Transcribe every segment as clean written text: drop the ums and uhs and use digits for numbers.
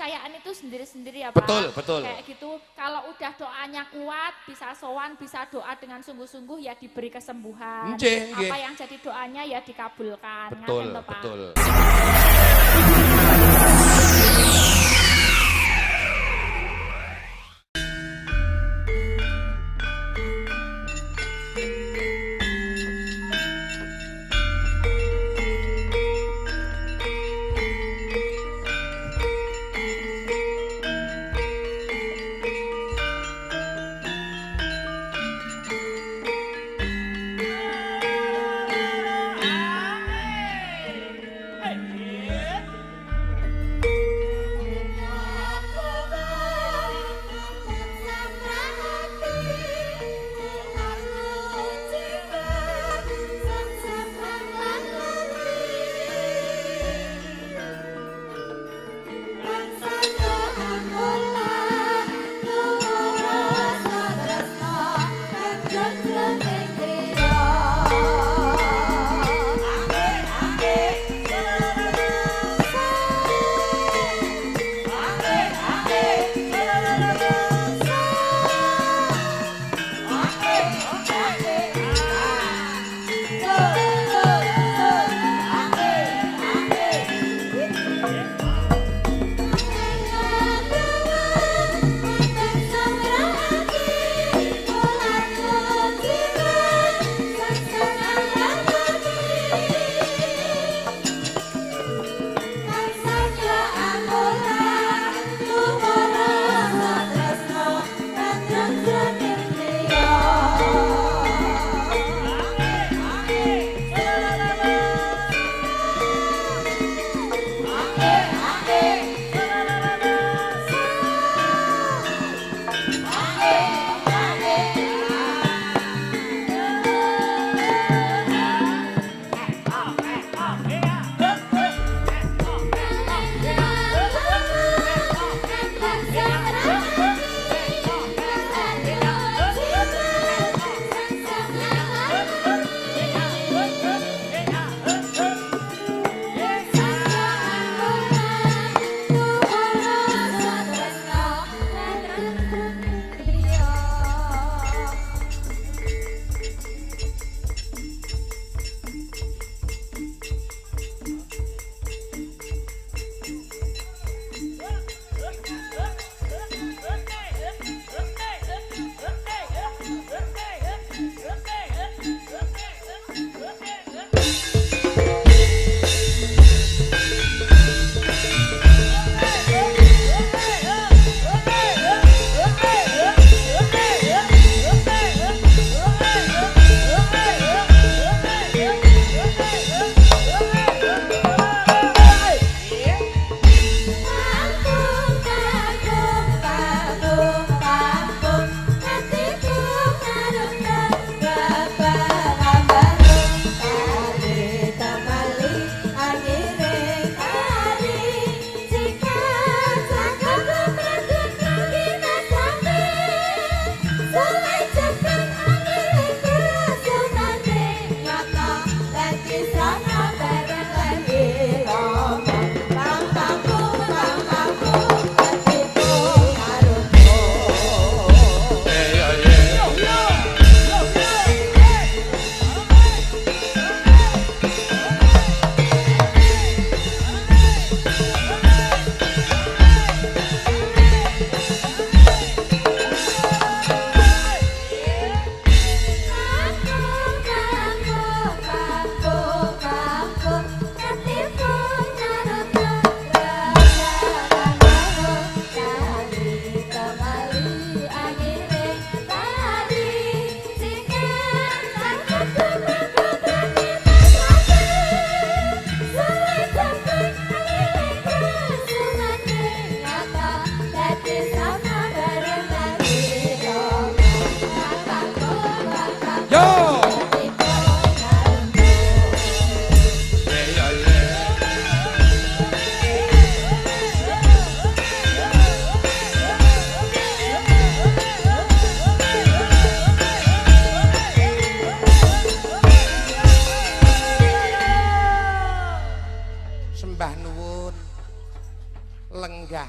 kepercayaan itu sendiri-sendiri ya Pak. Betul, betul. Kayak gitu, kalau udah doanya kuat, bisa sowan, bisa doa dengan sungguh-sungguh ya diberi kesembuhan. Nggih, nggih. Apa yang jadi doanya ya dikabulkan. Betul, Ngaten to, Pak. betul.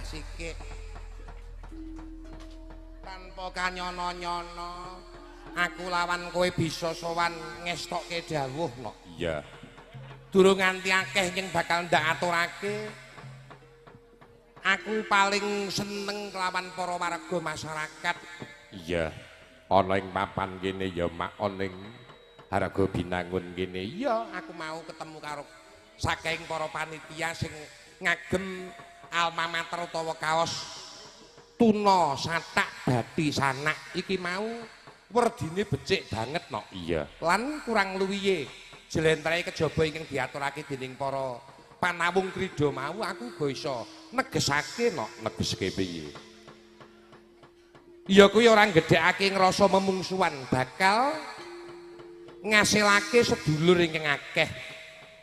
sikik. Tanpa kanyono-nyono, aku lawan kowe bisa sowan ngestokke dawuh no. Iya. Durung nganti akeh sing bakal ndak aturake. Aku paling seneng kelawan para warga masyarakat. Iya. Ana ing papan kene ya mak ana ing Haraga Binangun kene. Iya, aku mau ketemu karo saking para panitia sing ngagem alma mater utawa kaos tuna satak dadi sanak iki mau werdine becik banget no. Iya. Lan kurang luwihe jlentreh kejaba ingkang diaturake dening para panawung krida mau aku uga iso negesake no. Negeske piye? Ya kuwi ora gedhekake ngrasa memungsuhan bakal ngasilake sedulur ingkang akeh.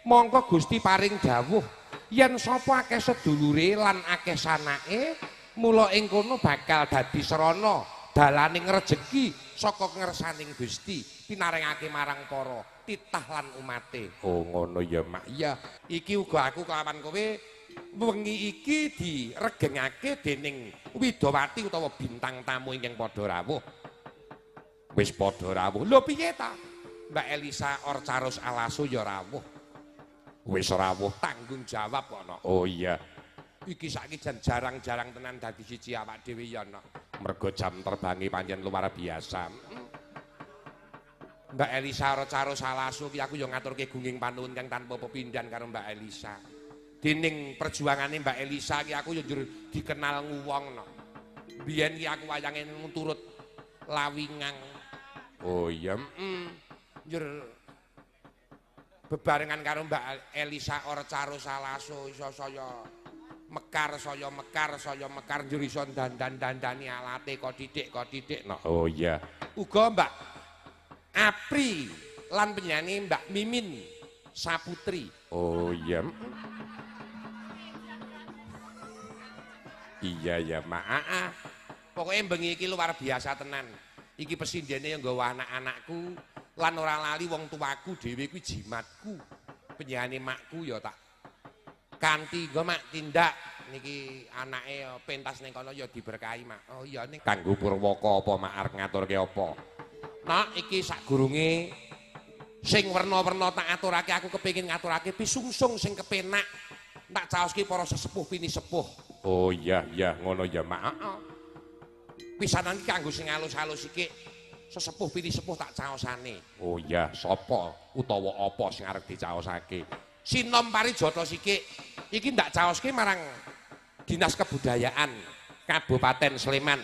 Monggo Gusti paring dawuh yen sapa akeh sedulure lan akeh sanake mula ing kono bakal dadi serana dalaning rejeki saka ngersaning Gusti pinaringake marang para titah lan umate. Oh ngono ya mak. Iya, iki uga aku kelawan kowe wengi iki diregengake dening Widawati utawa bintang tamu ingkang padha rawuh. Wis padha rawuh. Lho piye ta? Mbak Elisa Orcarus Alasu ya rawuh. Wis rawuh Tanggung jawab kok no. Oh iya. Iki saiki jan jarang-jarang tenan dadi siji awak dhewe ya no. Mergo jam terbangi pancen luar biasa. Mbak Elisa Orcarus Alasu ki aku ya ngaturke gunging panuwun kang tanpa pepindhan karo Mbak Elisa. Dening perjuangane Mbak Elisa ki aku ya njur dikenal nguwong no. Biyen ki aku wayange turut lawingang. Oh iya. Njur bebarengan karo Mbak Elisa Orcarus Alasu iso saya mekar njur iso dandan-dandani alate kok didik no. Oh iya. Uga Mbak Apri lan penyanyi Mbak Mimin Saputri. Oh iya. Iya ya mak. Pokoknya bengi iki luar biasa tenan. Iki pesindene yang nggawa anak-anakku lan ora lali wong tuaku dhewe kuwi jimatku. Penyanyi makku ya tak kanthi nggo mak tindak niki anake pentas ning kono ya diberkahi mak. Oh iya ning Kanggo Purwaka apa mak arep ngaturke apa? Nak iki sakgurunge sing werna-werna tak aturake aku kepengin ngaturake pisungsung sing kepenak. Tak caoske para sesepuh pini sepuh. Oh iya iya ngono ya mak. Pisanan iki kanggo sing halus-halus iki sesepuh pini sepuh tak caosane. Oh iya sapa utawa apa sing arep dicaosake? Sinom Parijata sikik iki ndak caoske marang Dinas Kebudayaan Kabupaten Sleman.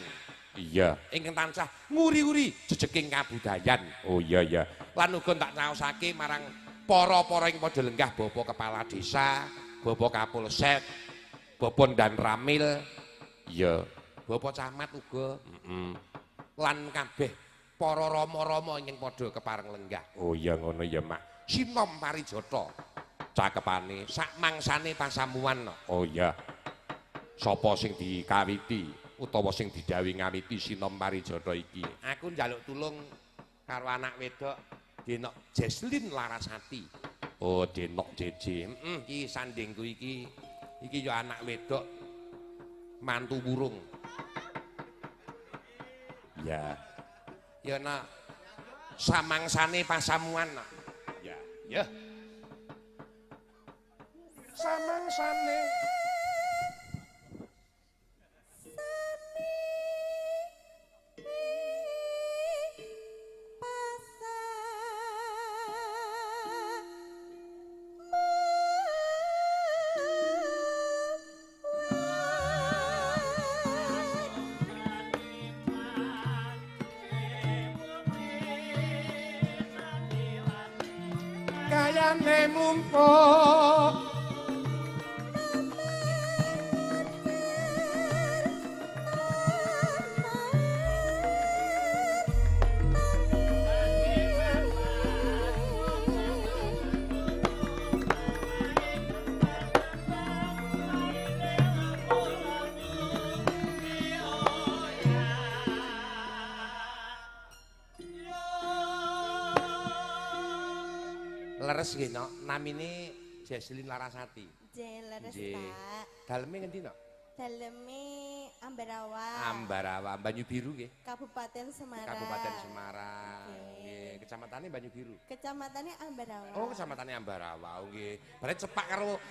Iya. Ingkang tansah nguri-uri jejeking kabudayan. Oh iya iya. Lan uga tak caosake marang para-para ing padha lenggah Bapak Kepala Desa, Bapak Kapolsek, Bapak Dan Ramil, Iya. Bapak Camat uga. Lan kabeh para rama-rama ingkang padha kepareng lenggah. Oh iya ngono ya mak. Sinom Parijata. Cakepane Sak mangsane pasamuan. Oh iya. Sapa sing dikawiti utawa sing didhawuhi ngawiti Sinom Parijata iki? Aku njaluk tulung karo anak wedok Denok Jesslyn Larasati. Oh Denok Jeje. Iki sandingku iki. Iki ya anak wedok mantu burung. Ya. Ya nak samangsane pasamuan nak. Ya. Ya. Samangsane kayane mumpuk leres nggih no, namine Jesslyn Larasati. Leres Nggih. Pak. Daleme ngendi no? Daleme Ambarawa. Ambarawa, Banyu Biru nggih. Kabupaten Semarang. Kabupaten Semarang. Nggih, kecamatannya Banyu Biru. Kecamatannya Ambarawa. Oh, kecamatannya Ambarawa. Oh, nggih. Berarti cepak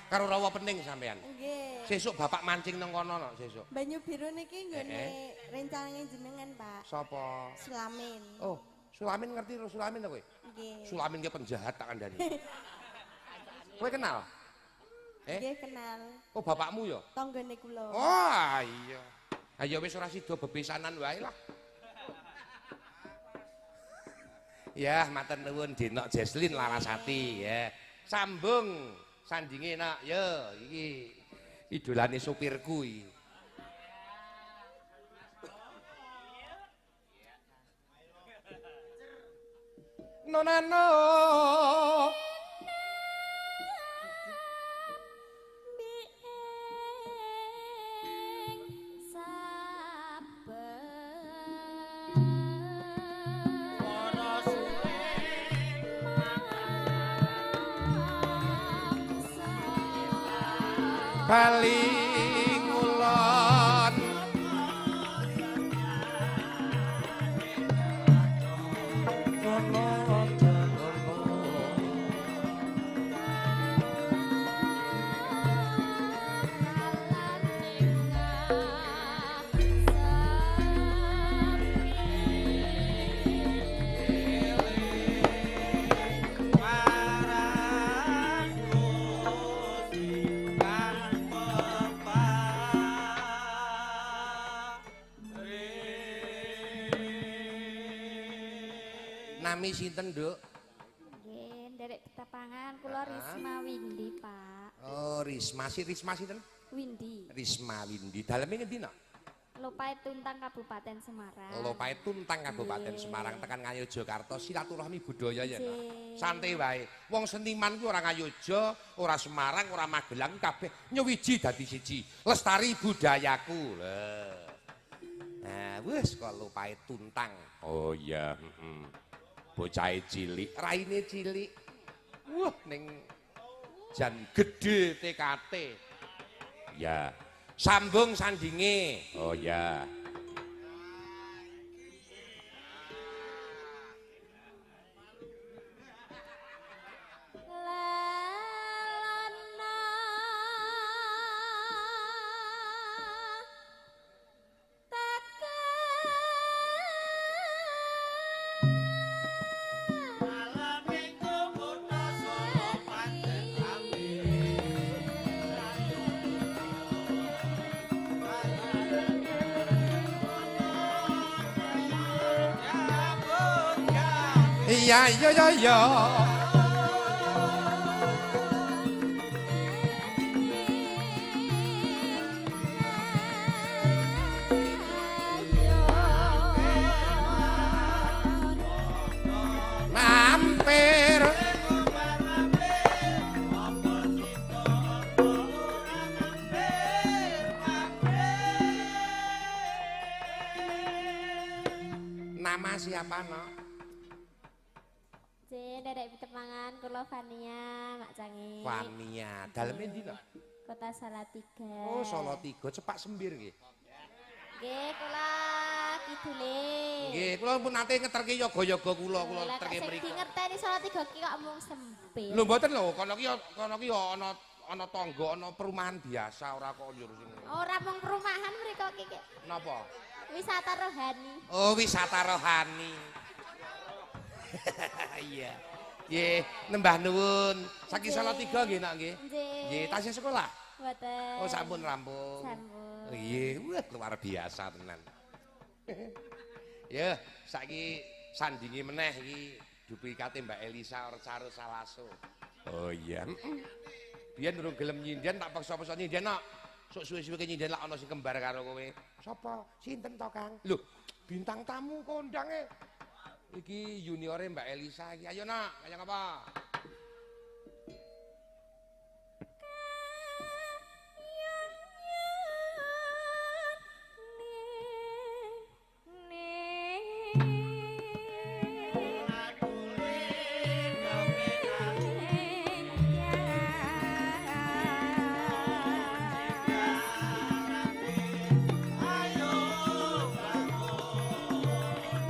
karo rawa pening sampean. Nggih. Sesuk bapak mancing nang kono no, sesuk. Banyu Biru niki nggone rencanane jenengan, Pak. Sapa? Sulamin. Oh, Sulamin ngerti ro Sulamin to kowe? Nggih. Sulamin ki penjahat tak kandhani. Kowe kenal? Nggih kenal. Oh, bapakmu ya? Tanggane kula. Oh, iya. Ayo wis ora sida bebesanan wae lah. Ya, matur nuwun Denok Jesslyn Larasati ya. Sambung sandinge nak. Yo, iki idolane supirku iki. Nonano Bali ngulon Nami sinten, Nduk? Nggih, nderek Ketapangan, kula Risma Windy, Pak. Oh, Risma sinten? Windy. Risma Windy. Daleme ngendi nok? Lopae Tuntang Kabupaten Semarang. Lopae Tuntang Kabupaten Semarang tekan Ngayogyakarta silaturahmi budaya ya. Nggih. Santai wae. Wong seniman ku ora Ngayogya, ora Semarang, ora Magelang kabeh nyewiji dadi siji. Lestari budayaku. Lho. Nah, wis kok Lopae Tuntang. Oh iya, bocahe cilik, raine cilik. Wah, ning jan gedhe TKT. Ya. Sambung sandinge. Oh ya. Iya yo yo yo. Mampir nama siapa no? Dari Ketapangan, kula Fania, Mak Cangi. Fania, daleme ndi no? Kota Salatiga. Oh, Salatiga, cepak sembir nggih. Nggih, kula kidule. Nggih, kula pun nate ngeterke yoga-yoga kula terke mriki. Sing ngerteni Salatiga ki kok mung sempit. Lho mboten lho, kono ki ana tangga, ana perumahan biasa ora kok njur sing. Ora mung perumahan mriko ki. Napa? Wisata rohani. Oh, wisata rohani. Iya. Nggih, nembah nuwun. Saking Salatiga nggih, Nak nggih. Nggih, tasih sekolah? Mboten. Oh, sampun rampung. Sampun. Nggih, wah luar biasa tenan. Ya, saiki sandingi meneh iki duplikate Mbak Elisa Orcaro Salaso. Oh iya. Biyen durung gelem nyinden tak paksa-paksa nyinden, Nak. Sok suwe-suwe nyinden lak ana sing kembar karo kowe. Sapa? Sinten to, Kang? Lho, bintang tamu kondange. Iki juniore Mbak Elisa iki. Ayo nak, kaya apa?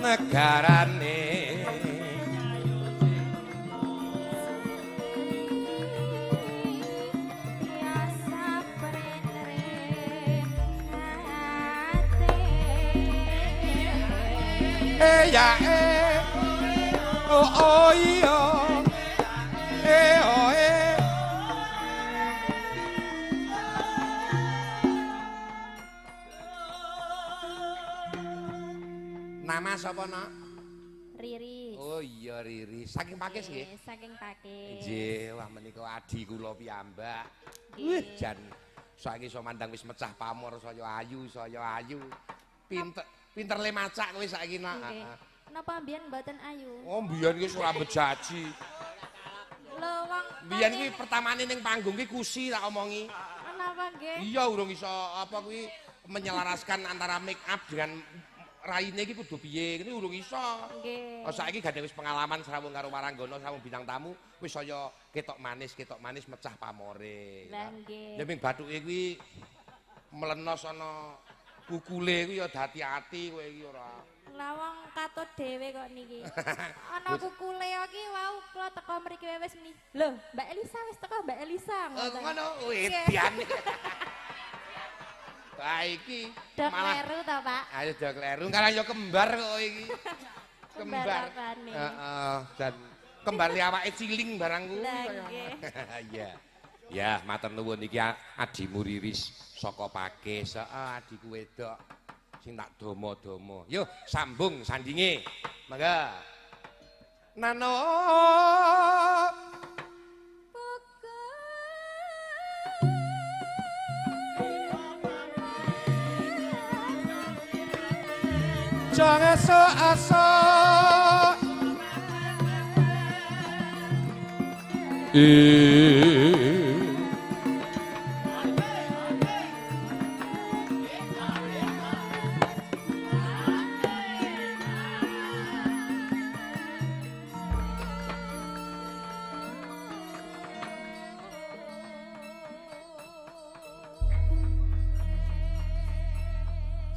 negarane ya oh iya oh nama sapa nak? Riris. Oh iya Riris. Saking Pakis nggih? Saking Pakis. Nggih, wah menika adi kula piyambak. Jan saiki iso mandang wis mecah pamor saya ayu. Pinter le macak kowe saiki nak. Napa mbiyen mboten ayu? Oh, mbiyen ki ora bejaji. Lho wong Mbiyen ki pertamane ning panggung ki kusi tak omongi. napa nggih? Iya urung iso apa kuwi menyelaraskan antara make up dengan raine iki kudu piye, iki urung iso. Nggih. Oh saiki gade wis pengalaman srawung karo Maranggono, srawung bintang tamu, wis saya ketok manis mecah pamore. Lah nggih. Ya ming bathuke kuwi melenos ana kukule kuwi ya hati-hati kowe iki ora. Lah wong katut dhewe kok niki. Ana kukule iki wau kula teko mriki wis muni. Lho, Mbak Elisa wis teko Mbak Elisa. Ngono edian. Wah iki Dok malah kleru ta, Pak? ayo dok kleru, karena ya kembar kok iki. Kembar apane? Heeh, dan kembar li awake ciling barangku. Lah nggih. Iya. Ya, matur nuwun iki adimu Riris saka Pakis, adiku wedok sing tak domo-domo. Yo sambung sandinge. Mangga. Nano jangan so-aso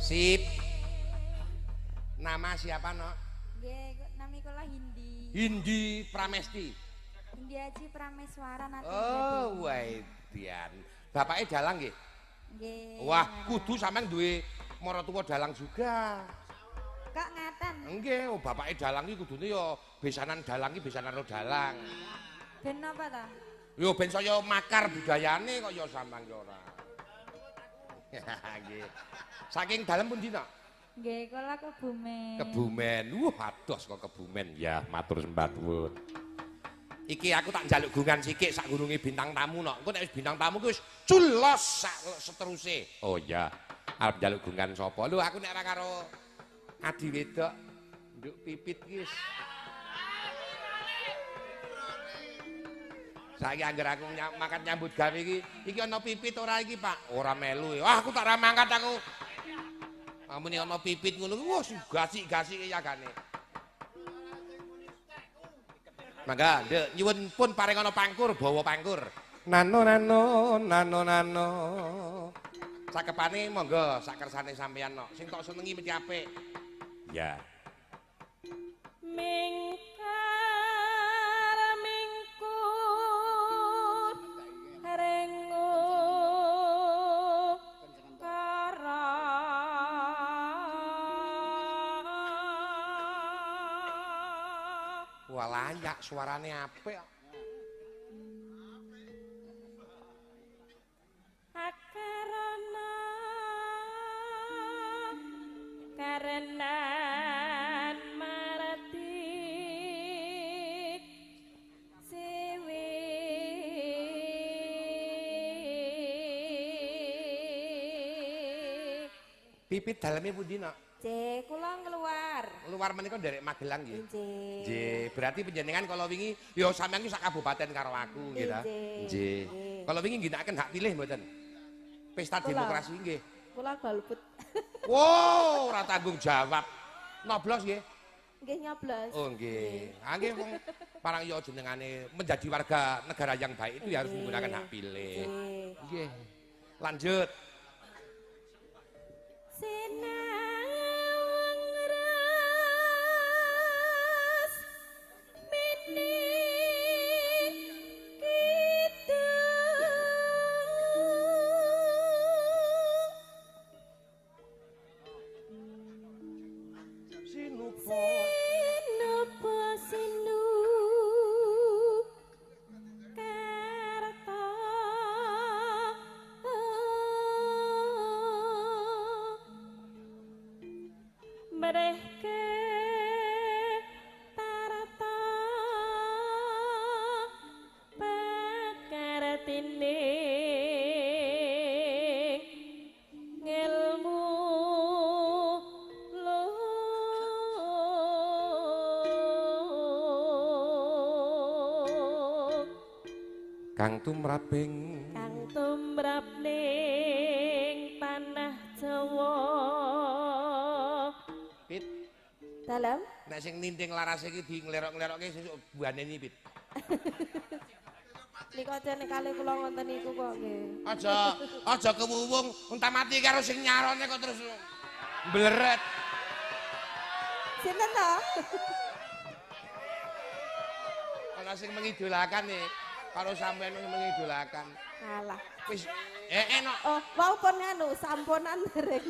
Sip. Nama siapa, Nok? Nggih, nami kula Hindi. Hindi Pramesti. Hindi Aji Prameswara nanti. Oh, waidian. Bapaknya dalang nggih? Nggih. Wah, kudu sampean duwe maratuwa dalang juga. Kok ngaten? Nggih, oh bapaknya dalang iki kudune ya besanan dalang iki besanan ro dalang. Ben apa ta? Yo ben saya makar budayane kok ya sampean ya ora. Nggih. Saking dalem pundi, Nok? Nggih, kula Kebumen. Kebumen. Ados kok Kebumen. Ya, matur sembah nuwun. Iki aku tak njaluk gungan sikik sak gurunge bintang tamu, Nok. Engko nek wis bintang tamu ku wis culos sak seteruse. Oh iya. Arep njaluk gungan sapa? Lho, aku nek ora karo adi wedok nduk pipit ki wis. Saiki angger aku makan nyambut gawe iki ana pipit ora iki, Pak? Ora melu. Wah, aku tak ra mangkat aku. Amune ana pipit ngono wah gasik-gasike ya gane. Mangga, Nduk, nyuwun pun paring ana pangkur, bawa pangkur. Nano. Cakepane monggo sak kersane sampeyan, Nok. Sing tok senengi mesti apik. Ya. Mingkar mingkut rengu kara Wah layak suarane apik. akarana karenan marati siwi Pipit daleme pundi, Nok? Nggih, kula keluar. Luar menika nderek Magelang nggih. Nggih. Nggih, berarti panjenengan kala wingi ya sampeyan ki sak kabupaten karo aku nggih ta? Nggih. Kala wingi ngginakaken hak pilih mboten? Pesta Kula. demokrasi nggih. Kula golput. Wow, ora tanggung jawab. Noblos nggih. Nggih nyoblos. Oh nggih. Ah nggih wong parang ya jenengane menjadi warga negara yang baik itu ya harus menggunakan hak pilih. Nggih. Lanjut. sinawang mrehke tarata pakartine ngelmu kang tumraping ning tanah Jawa. Pit, Dalam? nek sing ninting laras iki di nglerok-nglerokke sesuk buaneni Pit. Niku aja nek kali kula ngonten niku kok nggih. Aja kewuwung entah mati karo sing nyarone kok terus bleret. Sinten to? Ana sing mengidolakan nih, karo sampean mengidolakan. Alah. Wis enak. Oh, wau pun anu samponan dereng.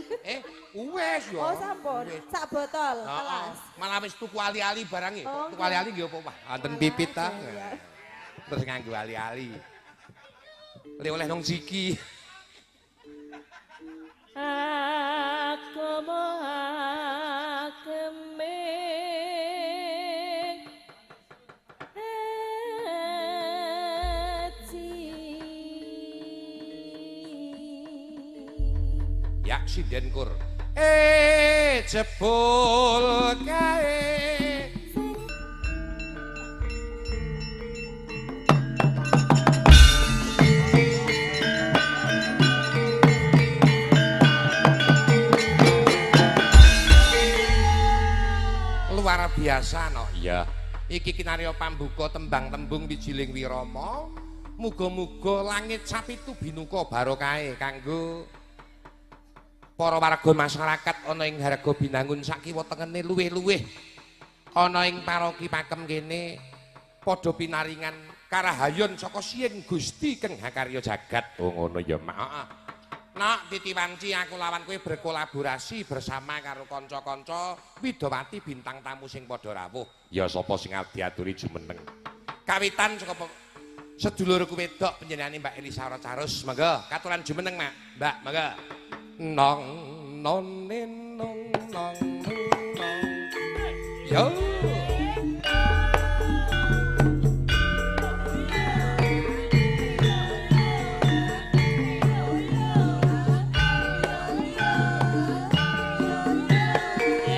Wis yo. Oh, sampun. Sak botol kelas. Malah wis tuku ali-ali barang e. Oh, Tuku ali-ali nggih apa, Pak? Wonten pipit ta. Terus nganggo ali-ali. Oleh nang siki. Aku ageme Ya sinden kur. Jebul kae. Luar biasa no. iya Iki kinarya pambuka tembang tembung Wijiling Wirama. Muga-muga langit sapitu binuka barokahe kanggo para warga masyarakat ana ing Harga Binangun sakiwa tengene luwih-luwih ana ing paroki Pakem kene padha pinaringan karahayon saka Siyeng Gusti Keng Hakarya Jagat. oh ngono ya mak Heeh. Nak Titi Wanci aku lawan kowe berkolaborasi bersama karo kanca-kanca Widowati bintang tamu sing padha rawuh. ya sapa sing diaturi jumeneng Kawitan saka sedulurku wedok panjenengane Mbak Elisa Carus. Monggo katuran jumeneng, Mak. Mbak, monggo. Nong nonin nong nong nong. Yo.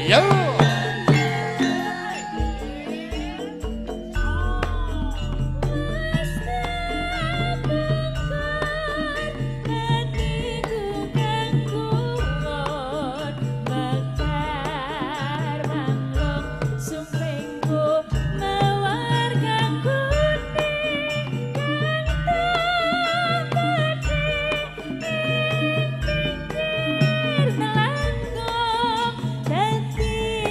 Yo. Dadi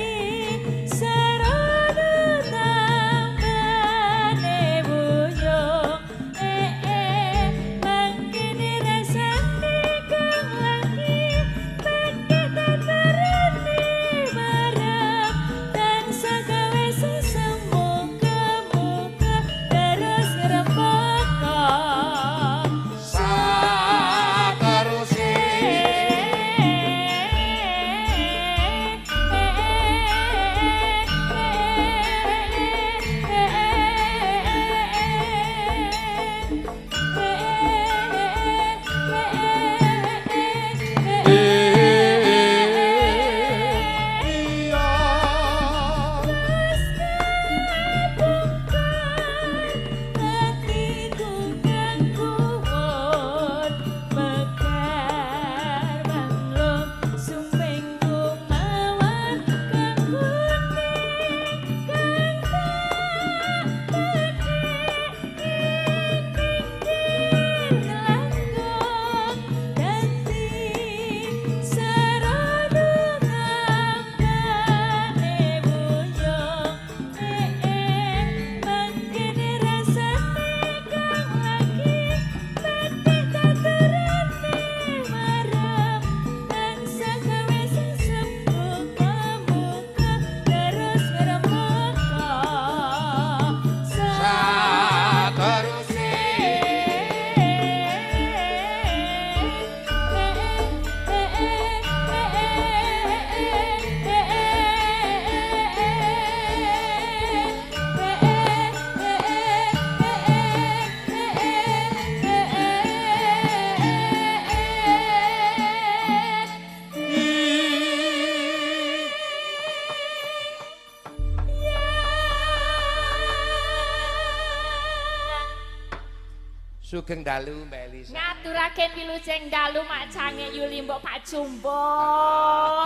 Sugeng dalu Mbak Elisa. Ngaturaken wilujeng dalu macange Yuli mbok Pak Jumbo.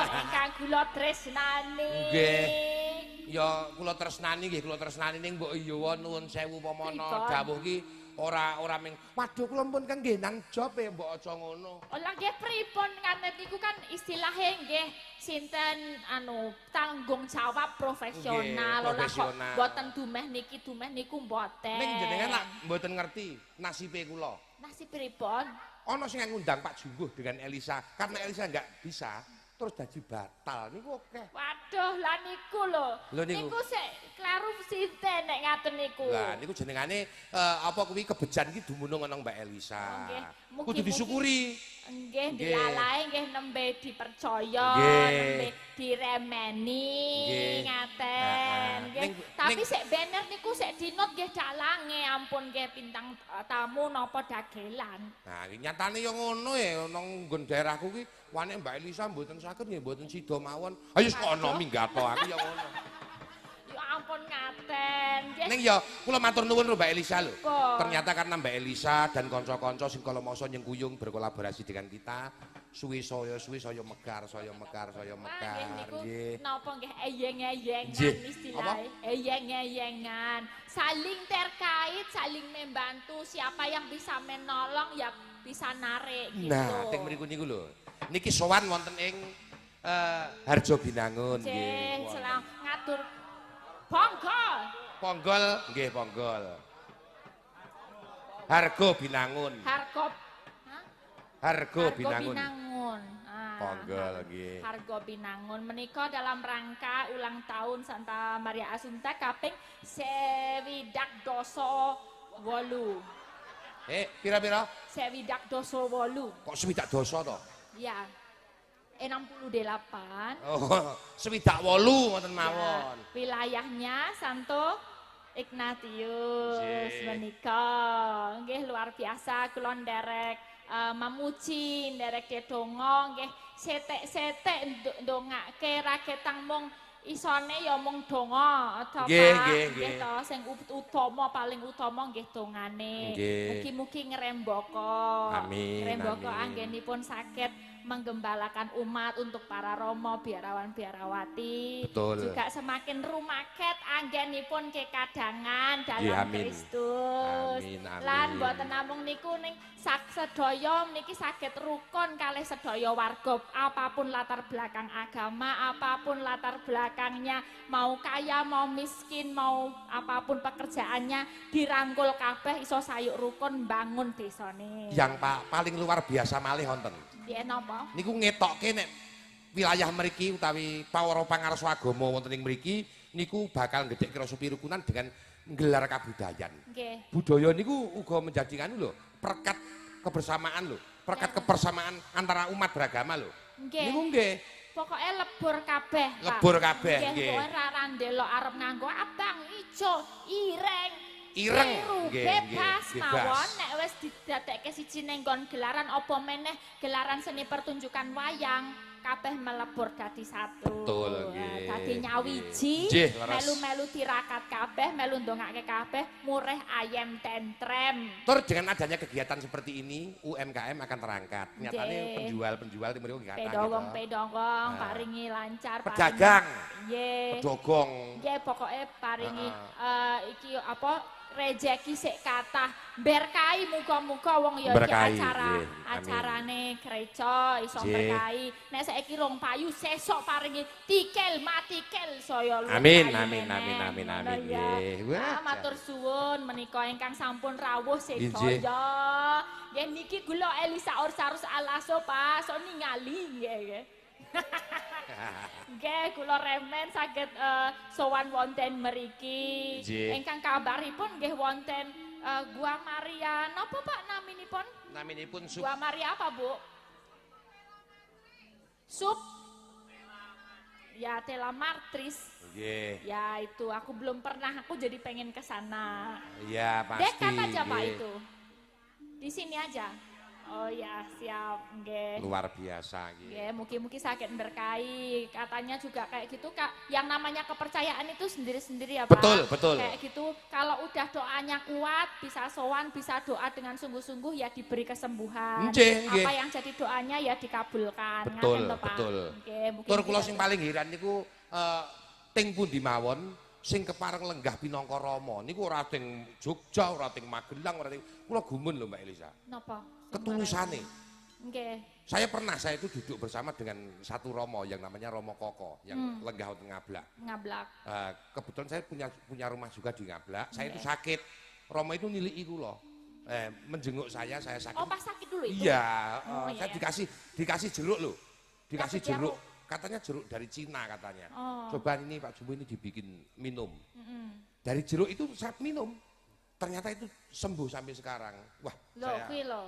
Ingkang kula tresnani. Nggih. Ya kula tresnani nggih, kula tresnani ning mbok iya nuwun sewu pamana dawuh ki ora ming. Waduh kula pun kan nggih nang job e mbok aja ngono. Olah nggih pripun ngaten niku kan istilahe nggih sinten tanggung jawab profesional. Olah kok mboten dumeh niku mboten. Ning jenengan lak mboten ngerti nasibe kula. Nasib pripun? Ana sing ngundang Pak Jumbuh dengan Elisa. Karena Elisa enggak bisa, terus dadi batal. Niku oke. Waduh, lah niku lho. Niku sik kleru sinten nek ngaten niku. Lah niku jenengane apa kuwi kebejan iki dumunung ana Mbak Elisa. Kudu disyukuri. Nggih, dilalae nggih nembe dipercaya, nembe diremeni ngaten. Nggih. Tapi sik bener niku sik dinot nggih dalange ampun nggih bintang tamu napa dagelan. Nah, nyatane ya ngono ya nang nggon daerahku ki wane Mbak Elisa mboten saged nggih mboten sida mawon. Ayo kono minggato aku ya ngono. Ya ampun ngaten. Ning ya kula matur nuwun lho Mbak Elisa lho. Ternyata karena Mbak Elisa dan kanca-kanca sing kala masa nyengkuyung berkolaborasi dengan kita, suwi saya mekar. Nggih. Napa nggih eyeng-eyengan istilahnya. Eyeng-eyengan. Saling terkait, saling membantu, siapa yang bisa menolong ya bisa narik gitu. Nah, teng mriku niku lho. Niki sowan wonten ing Harjo Binangun nggih. Selang ngatur Ponggol. Ponggol nggih Ponggol. Hargo Binangun. Hargo Binangun. Ponggol nggih. Hargo Binangun menika dalam rangka ulang tahun Santa Maria Assunta kaping 28. Pira-pira? 28. Kok 28 to? Ya. 68. Oh, 28 ngoten mawon. Wilayahnya Santo Ignatius menika. Nggih luar biasa kula nderek mamuji, nderek donga nggih setek-setek ndongake ra ketang mung isone ya mung donga to Pak. Nggih to sing utama paling utama nggih dongane. Mugi-mugi ngrembaka. Amin. Ngrembaka anggenipun saged menggembalakan umat untuk para romo biarawan-biarawati. Betul. Juga semakin rumaket anggenipun kekadangan dalam Kristus. Amin. Lan mboten namung niku ning sedaya niki saged rukun kalih sedaya warga apapun latar belakang agama, apapun latar belakangnya, mau kaya, mau miskin, mau apapun pekerjaannya dirangkul kabeh iso sayuk rukun bangun desane. Yang paling luar biasa malih wonten. Nggih napa? Niku ngetokke nek wilayah mriki utawi pawara pangarsa agama wonten ing mriki niku bakal gedhek rasa pirukunan dengan nggelar kabudayan. Nggih. Budaya niku uga menjadikan lho perekat kebersamaan lho, perekat kebersamaan antara umat beragama lho. Nggih. Niku nggih. Pokoke lebur kabeh, Pak. Lebur kabeh nggih. Nggih, ora ndelok arep nganggo abang, ijo, ireng. Ireng bebas mawon nek wis didadekke siji ning nggon gelaran apa meneh gelaran seni pertunjukan wayang kabeh melebur dadi satu. Betul nggih. Dadi nyawiji, melu-melu tirakat kabeh, melu ndongake kabeh, murih ayem tentrem. Tur dengan adanya kegiatan seperti ini UMKM akan terangkat. Nyatane penjual-penjual di mriku nggih kathah. Pedogong paringi lancar, pedagang. Nggih. Pedogong. Nggih pokoke paringi iki apa rejeki sik kathah berkahi muga-muga wong ya iki acarane gereja iso berkahi nek saiki rong payu sesuk paringi tikel matikel saya luwih amin nggih matur suwun menika ingkang sampun rawuh sedaya nggih niki kula Elisa Orsarus Alaso Pak so ningali nggih nggih kula remen saged sowan wonten mriki. Ingkang kabaripun nggih wonten Gua Maria. Napa Pak naminipun? Naminipun Sup. Gua Maria apa, Bu? Sup. Ya Tela Martris. Nggih. Ya itu aku belum pernah, aku jadi pengen ke sana. Iya pasti. Dekat aja Pak itu. Di sini aja. Oh ya, siap. Nggih. Luar biasa iki. Ya, mugi-mugi sakit berkahi. Katanya juga kayak gitu, Kak. Yang namanya kepercayaan itu sendiri-sendiri ya, Pak. Betul, betul. Kayak gitu, kalau udah doanya kuat, bisa sowan, bisa doa dengan sungguh-sungguh ya diberi kesembuhan. Nggih, nggih. Apa yang jadi doanya ya dikabulkan. Betul, Ngaten to, Pak. betul. Nggih, mugi-mugi Tur kula sakit. sing paling heran niku ting pundi mawon sing kepareng lenggah pinangka rama niku ora teng Jogja, ora teng Magelang, ora teng kula gumun lho Mbak Elisa. Napa? Ketulusane. Nggih. Saya itu duduk bersama dengan satu romo yang namanya Romo Koko yang lenggah wonten Ngablak. Ngablak. Kebetulan saya punya rumah juga di Ngablak. Saya itu sakit. Romo itu niliki kula. Menjenguk saya sakit. Oh, pas sakit dulu itu? Iya, saya iya. dikasih jeruk loh. Dikasih Dapet jeruk. Katanya jeruk dari Cina katanya. Oh. Coba ini Pak Jumbo ini dibikin minum. Dari jeruk itu saya minum. Ternyata itu sembuh sampai sekarang. Wah, Loh, saya kuwi lho.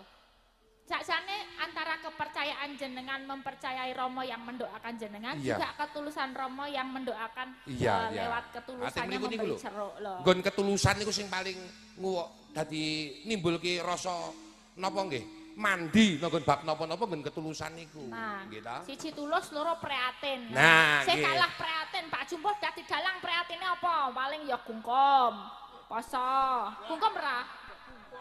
Sakjane antara kepercayaan jenengan mempercayai Romo yang mendoakan jenengan, Iya. juga ketulusan Romo yang mendoakan Iya, iya. lewat Ati ketulusannya mriku niku memberi lho. ceruk lho. nggon ketulusan niku sing paling dadi nimbulke rasa napa nggih? Mandi nggon bab napa-napa nggon ketulusan niku. Nah, Nggih ta? siji tulus, loro prihatin. Nah, Sing nggih. kalah prihatin, Pak Jumbo dadi dalang prihatine apa? Paling ya gungkum. Poso. Gungkum ora?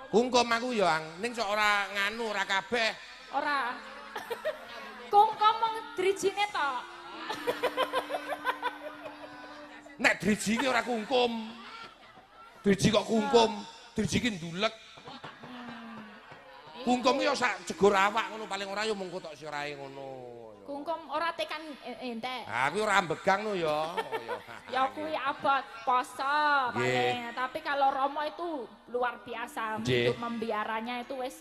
Kungkum aku ya, ning sok ora nganu ora kabeh. Ora. Gungkum mung drijine to. Nek driji ki ora kungkum. Driji kok kungkum, driji ki ndulek. Kungkum ki ya sak jegor awak ngono paling ora ya mung kotok sirahe ngono. Gungkum ora tekan entek. Ah kuwi ora ambegang no ya. Ya kuwi abot poso paling. Tapi kalau Romo itu luar biasa Nggih. untuk membiaranya itu wis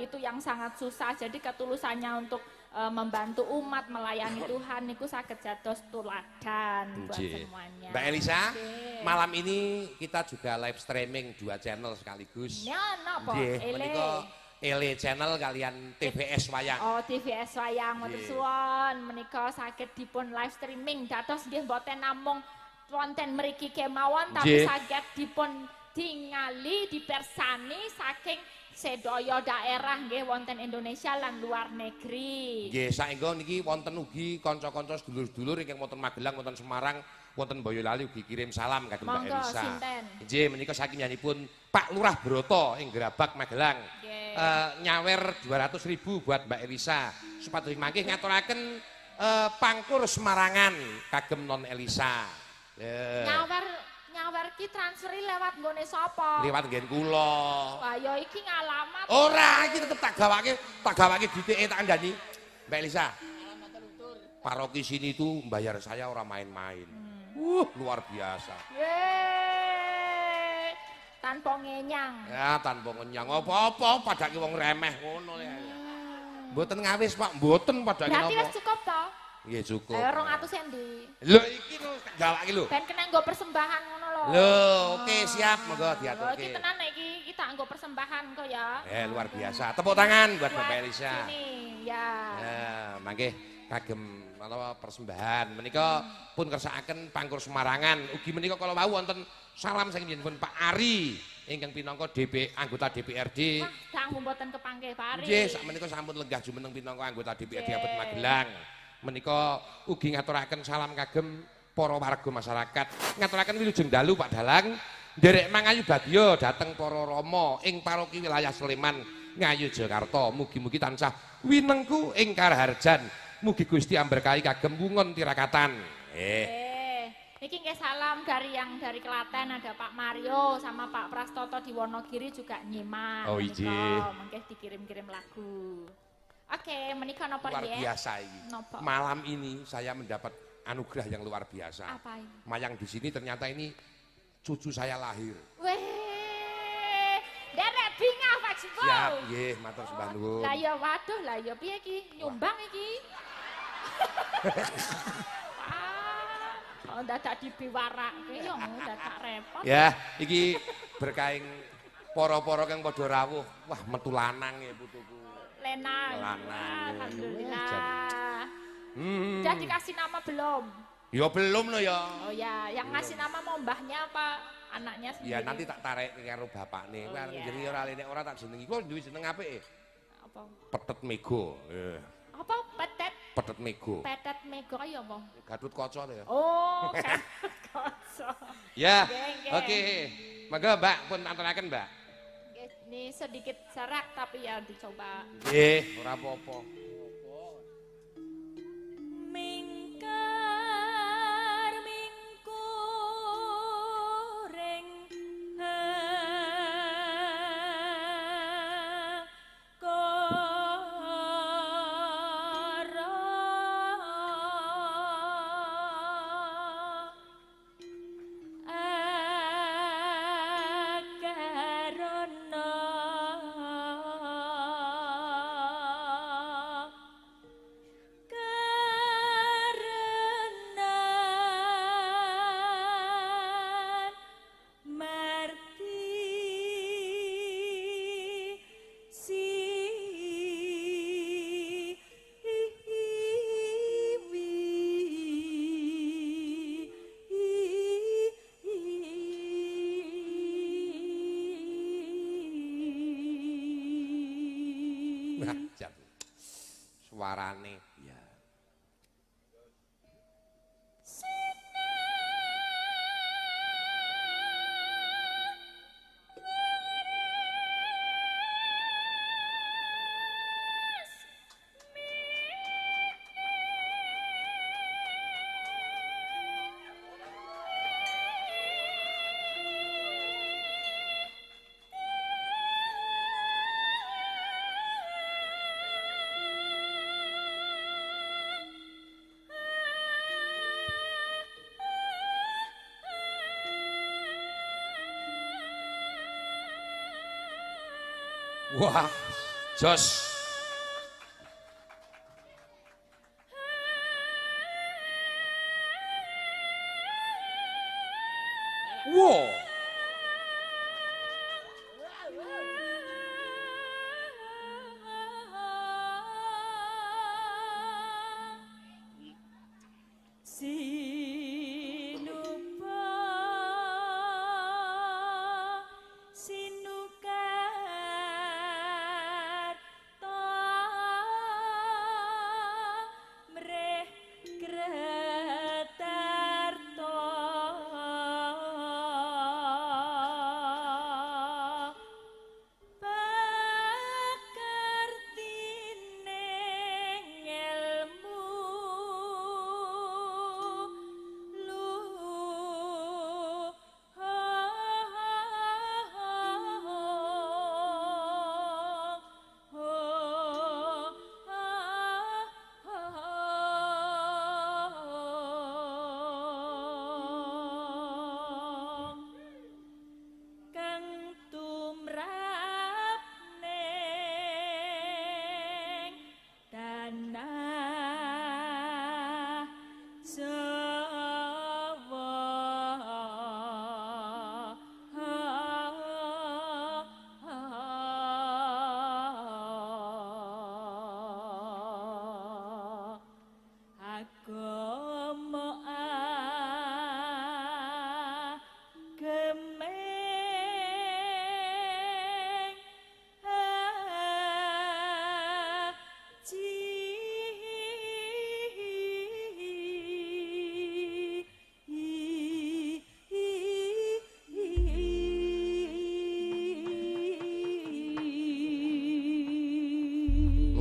itu yang sangat susah. Jadi ketulusannya untuk membantu umat melayani Tuhan niku saged dados tuladan buat Nggih. semuanya. Mbak Elisa, Nggih. malam ini kita juga live streaming 2 channel sekaligus. Ya napa? Nggih, Ele. menika Ele channel kalian TVS Wayang. Oh, TVS Wayang matur Nggih. suwun menika saged dipun live streaming dados nggih mboten namung wonten mriki kemawon tapi Nggih. saged dipun tingali dipersani saking sedaya daerah nggih wonten Indonesia lan luar negeri. Nggih, saengga niki wonten ugi kanca-kanca sedulur-sedulur ingkang wonten Magelang, wonten Semarang, wonten Boyolali ugi kirim salam kagem Mbak Monggo, Elisa. sinten? Nggih, menika saking nyanipun Pak Lurah Broto ing Grabak Magelang. Nggih. Nyawer 200.000 buat Mbak Elisa. Supados mangke ngaturaken pangkur Semarangan kagem Non Elisa. Nyawer ki transferi lewat nggone sapa? Liwat nggen kula. Wah, ya iki ngalamat. Ora, iki tetep tak gawake ditike tak andani. Mbak Elisa. Paroki sini itu membayar saya orang main-main. Luar biasa. Yeay. Tanpa ngenyang. Ya tanpa ngenyang apa-apa padake wong remeh ngono ya. Mboten ngawis Pak, mboten padake Berarti napa. wis cukup to? Nggih cukup. 200 endi? Lho iki lho tak gawake lho. Ben kena nggo persembahan ngono lho. Lho, oke siap monggo Lho iki diaturke. tenan iki kita nggo persembahan kok ya. Luar biasa. Tepuk tangan buat Bapak Elisa. Sini, ya. Mangke kagem menawa persembahan menika pun kersakaken pangkur Semarangan. Ugi menika kala wau wonten salam saking jenengan Pak Ari ingkang pinangka anggota DPRD. Wah, dangu mboten kepangke Pak Ari. Nggih, sakmenika sampun lenggah jumeneng pinangka anggota DPRD Abet Magelang. Menika ugi ngaturaken salam kagem para warga masyarakat. Ngaturaken wilujeng dalu Pak Dalang. Nderek mangayu bagya dhateng para rama ing paroki wilayah Sleman, Ngayu Jakarta. Mugi-mugi tansah winengku ing karaharjan. Mugi Gusti amberkahi kagem wungon tirakatan. Niki nggih salam dari dari Klaten, ada Pak Mario sama Pak Prastoto di Wonogiri juga nyimak. Oh, Menika, iji. mengke dikirim-kirim lagu. Oke, menika napa Luar nggih? biasa ini. Napa? Malam ini saya mendapat anugerah yang luar biasa. Apa ini? Mayang di sini ternyata ini cucu saya lahir. Weh, derek bingah Pak Jumbo. Siap, nggih, matur sembah nuwun. Lah ya waduh, lah ya piye iki? Nyumbang iki. Oh, dadak dibiwarake ya dadak repot. Ya, iki berkaing poro-poro kang padha rawuh. Wah, metu lanang ya putuku. Lenang. Lanang. Alhamdulillah. Udah dikasih nama belum? Ya belum loh ya. Oh ya, yang ngasih nama mau mbahnya apa anaknya sendiri? Ya nanti tak tarik karo bapakne. Kowe arep iya. jenenge ora lenek ora tak jenengi. Kowe duwe jeneng apik e. Apa? Petet Mego. Apa petet? Petet Mego. Petet mego ya apa? Gatut Kaca to ya. Oh, kaca. Ya. Nggih, Oke. Monggo Mbak pun aturaken Mbak. Nggih, ini sedikit serak tapi ya dicoba. Nggih, ora apa-apa. Mingkar mingkuring Suarane. Ya. Wah, jos. Wow.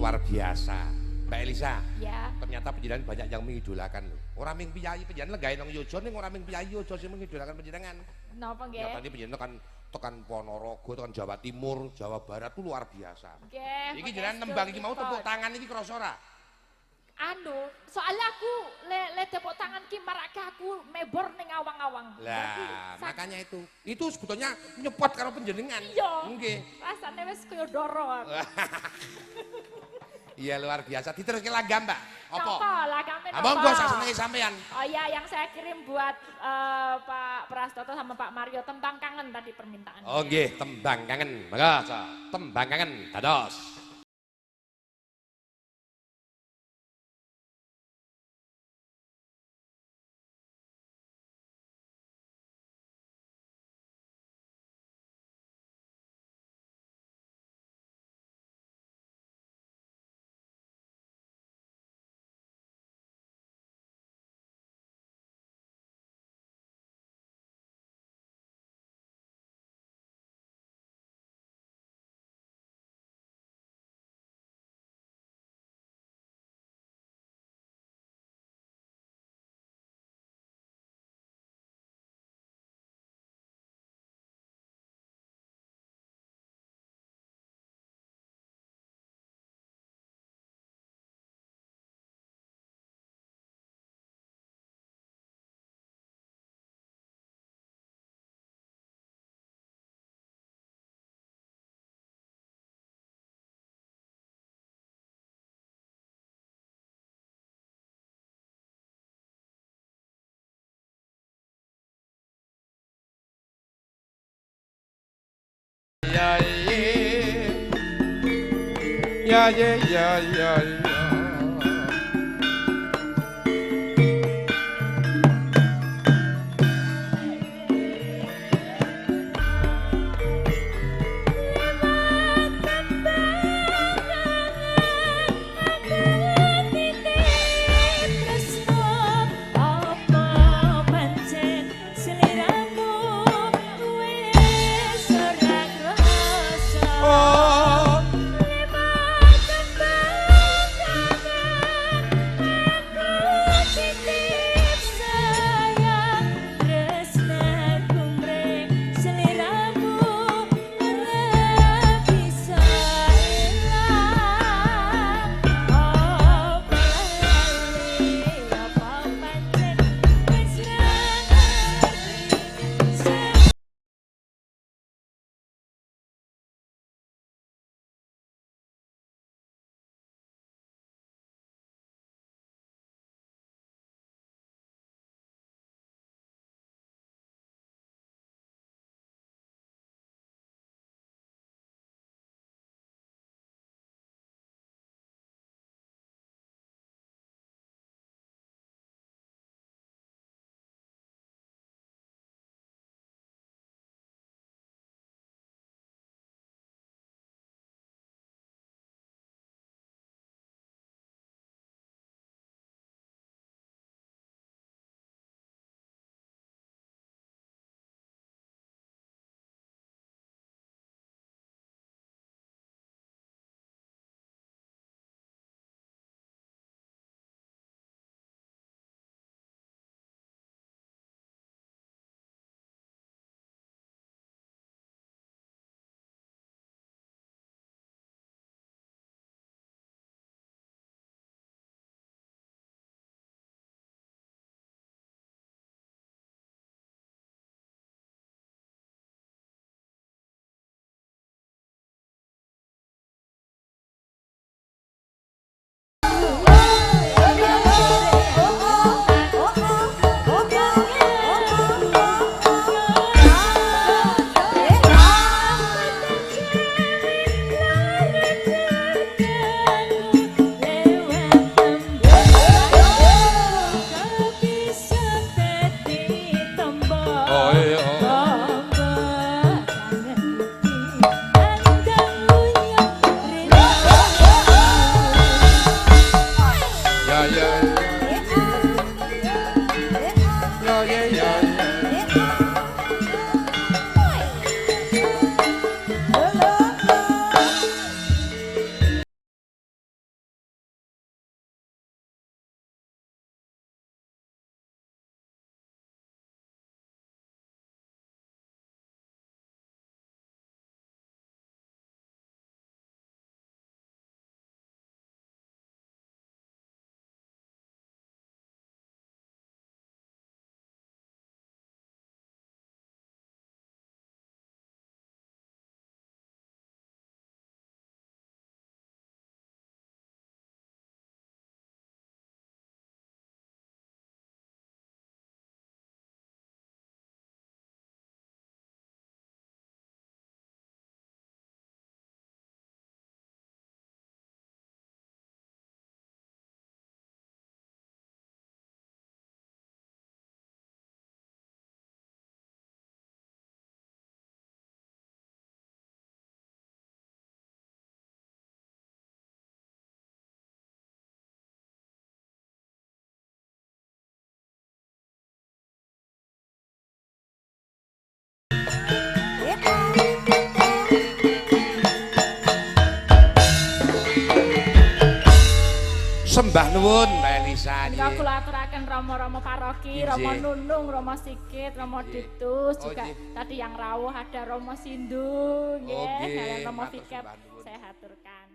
Luar biasa. Mbak Elisa, Ya. ternyata penjenengan banyak yang mengidolakan loh. Orang ming piyayi penjenengan lenggahe nang yojo ning orang ming piyayi yojo sing mengidolakan penjenengan. Napa nggih? Nyatane penjenengan tekan Ponorogo, tekan Jawa Timur, Jawa Barat tuh luar biasa. Nggih. Iki jenengan nembang iki mau tepuk tangan iki krasa ora? Anu, soalnya aku le tepuk tangan ki marake aku mebor ning awang-awang. Jadi, Lah, makanya itu sebetulnya nyepot karo penjenengan. Iya. Nggih. rasane wis kaya doro aku. Iya luar biasa. Diteruske lagam, Mbak. Apa? Napa lagame napa? Abang gua sak senenge sampean. Oh iya, yang saya kirim buat Pak Prastoto sama Pak Mario tembang kangen tadi permintaan. Oh nggih, tembang kangen. Monggo, tembang kangen. Dados. ya ya ya ya ya. Sembah nuwun Mbak Elisa. Menika kula aturaken Rama-rama paroki, Rama Nunung, Rama Sikit, Rama Ditus, juga tadi yang rawuh ada Rama Sindu, nggih, dan Rama Fikep. Saya haturkan.